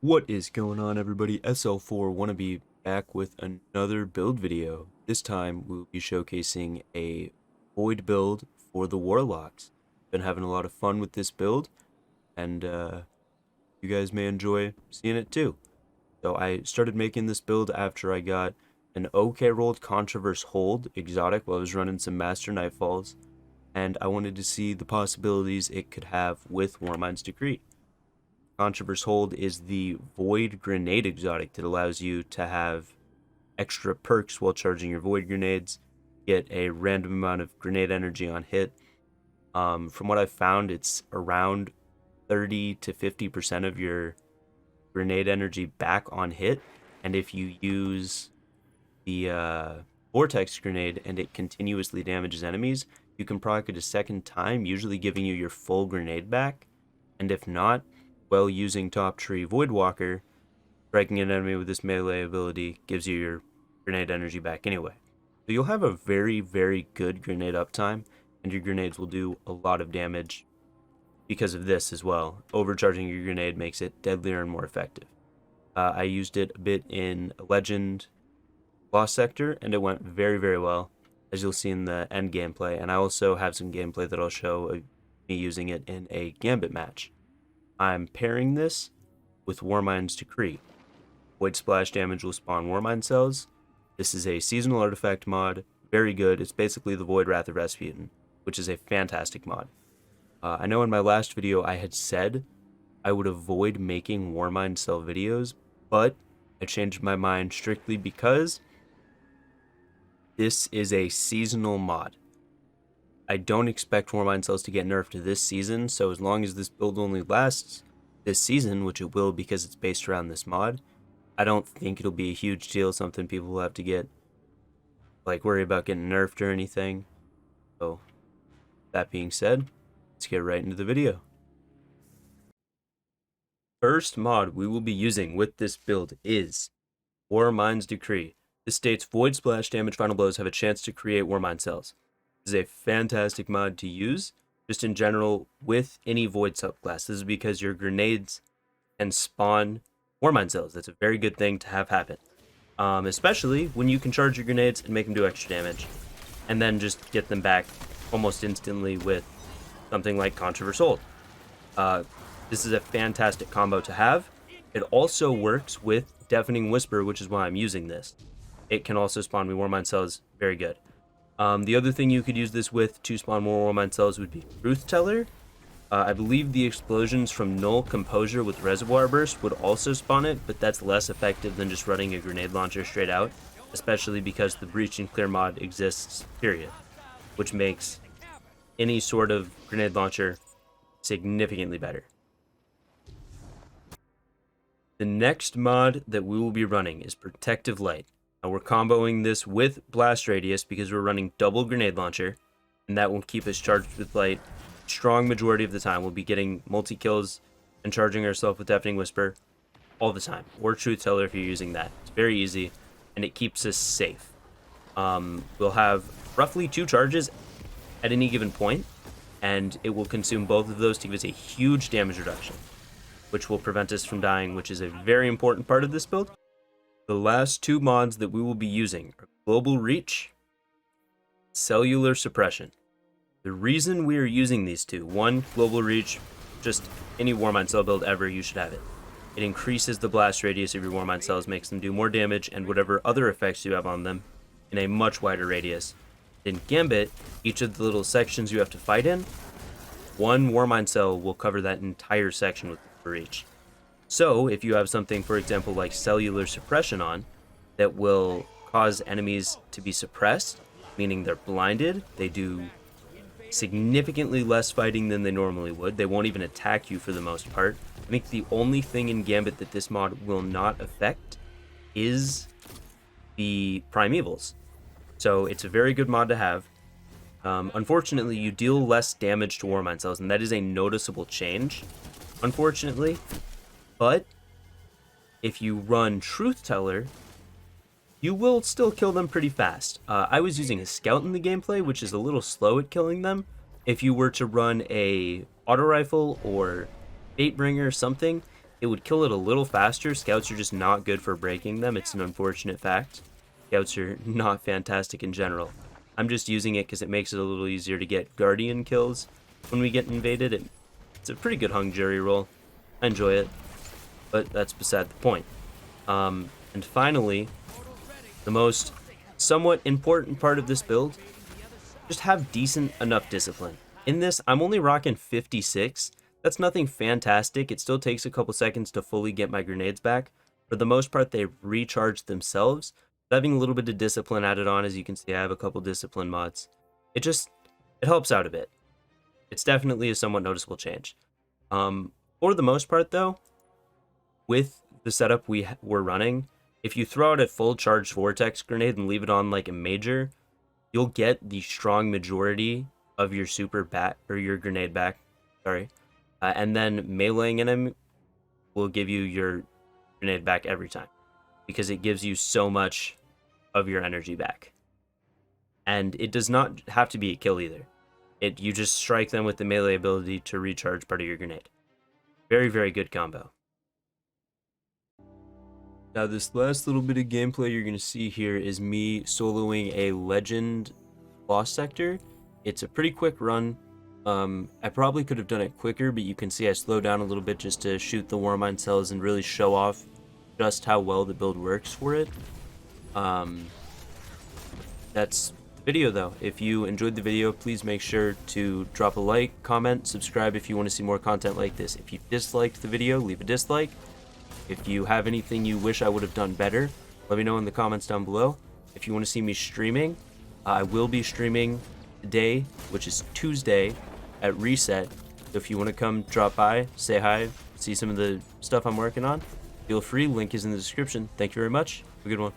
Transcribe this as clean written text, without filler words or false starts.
What is going on, everybody? SL4 wannabe back with another build video. This time we'll be showcasing a void build for the Warlocks. Been having a lot of fun with this build, and you guys may enjoy seeing it too. So I started making this build after I got an OK rolled Controverse Hold exotic while I was running some Master Nightfalls, and I wanted to see the possibilities it could have with Warmind's Decree. Controverse Hold is the Void Grenade exotic that allows you to have extra perks while charging your Void Grenades, get a random amount of grenade energy on hit. From what I've found, it's around 30 to 50% of your grenade energy back on hit, and if you use the Vortex Grenade and it continuously damages enemies, you can proc it a second time, usually giving you your full grenade back, and if not, while using Top Tree Voidwalker, striking an enemy with this melee ability gives you your grenade energy back anyway. So you'll have a very, very good grenade uptime, and your grenades will do a lot of damage because of this as well. Overcharging your grenade makes it deadlier and more effective. I used it a bit in Legend Lost Sector, and it went very, very well, as you'll see in the end gameplay. And I also have some gameplay that I'll show me using it in a Gambit match. I'm pairing this with Warmind's Decree. Void Splash damage will spawn Warmind cells. This is a seasonal artifact mod, very good. It's basically the Void Wrath of Rasputin, which is a fantastic mod. I know in my last video I had said I would avoid making Warmind cell videos, but I changed my mind strictly because this is a seasonal mod. I don't expect Warmind cells to get nerfed this season, so as long as this build only lasts this season, which it will because it's based around this mod, I don't think it'll be a huge deal, something people will have to get, worry about getting nerfed or anything. So, that being said, let's get right into the video. First mod we will be using with this build is Warmind's Decree. This states Void Splash damage final blows have a chance to create Warmind cells. Is a fantastic mod to use just in general with any void subclass. This is because your grenades can spawn Warmind cells. That's a very good thing to have happen, especially when you can charge your grenades and make them do extra damage and then just get them back almost instantly with something like Controverse Hold. This is a fantastic combo to have. It also works with Deafening Whisper, which is why I'm using this. It can also spawn me Warmind cells. Very good. The other thing you could use this with to spawn more Warmind cells would be Truth Teller. I believe the explosions from Null Composure with Reservoir Burst would also spawn it, but that's less effective than just running a grenade launcher straight out, especially because the Breach and Clear mod exists, period, which makes any sort of grenade launcher significantly better. The next mod that we will be running is Protective Light. Now we're comboing this with Blast Radius because we're running double grenade launcher, and that will keep us charged with light strong majority of the time. We'll be getting multi-kills and charging ourselves with Deafening Whisper all the time, or Truth Teller if you're using that. It's very easy, and it keeps us safe. We'll have roughly 2 charges at any given point, and it will consume both of those to give us a huge damage reduction, which will prevent us from dying, which is a very important part of this build. The last 2 mods that we will be using are Global Reach, Cellular Suppression. The reason we are using these two, one, Global Reach, just any Warmind cell build ever, you should have it. It increases the blast radius of your Warmind cells, makes them do more damage and whatever other effects you have on them in a much wider radius. In Gambit, each of the little sections you have to fight in, one Warmind cell will cover that entire section with Reach. So, if you have something, for example, like Cellular Suppression on, that will cause enemies to be suppressed, meaning they're blinded, they do significantly less fighting than they normally would, they won't even attack you for the most part. I think the only thing in Gambit that this mod will not affect is the Primevals. So, it's a very good mod to have. Unfortunately, you deal less damage to Warmind cells, and that is a noticeable change, unfortunately. But if you run Truth Teller, you will still kill them pretty fast. I was using a Scout in the gameplay, which is a little slow at killing them. If you were to run a auto rifle or Baitbringer or something, it would kill it a little faster. Scouts are just not good for breaking them. It's an unfortunate fact. Scouts are not fantastic in general. I'm just using it because it makes it a little easier to get Guardian kills when we get invaded. It's a pretty good hung jury roll. I enjoy it, but that's beside the point. And finally, the most somewhat important part of this build, just have decent enough discipline. In this, I'm only rocking 56. That's nothing fantastic. It still takes a couple seconds to fully get my grenades back. For the most part, they recharge themselves. Having a little bit of discipline added on, as you can see, I have a couple discipline mods. It helps out a bit. It's definitely a somewhat noticeable change. For the most part, though, with the setup we're running, if you throw out a full charged vortex grenade and leave it on like a major, you'll get the strong majority of your super back, or your grenade back, sorry. And then meleeing him will give you your grenade back every time, because it gives you so much of your energy back. And it does not have to be a kill either. You just strike them with the melee ability to recharge part of your grenade. Very, very good combo. Now this last little bit of gameplay you're going to see here is me soloing a legend boss sector. It's a pretty quick run. I probably could have done it quicker, but you can see I slowed down a little bit just to shoot the Warmind cells and really show off just how well the build works for it. That's the video though. If you enjoyed the video, please make sure to drop a like, comment, subscribe if you want to see more content like this. If you disliked the video, leave a dislike. If you have anything you wish I would have done better, let me know in the comments down below. If you want to see me streaming, I will be streaming today, which is Tuesday, at Reset. So if you want to come drop by, say hi, see some of the stuff I'm working on, feel free. Link is in the description. Thank you very much. Have a good one.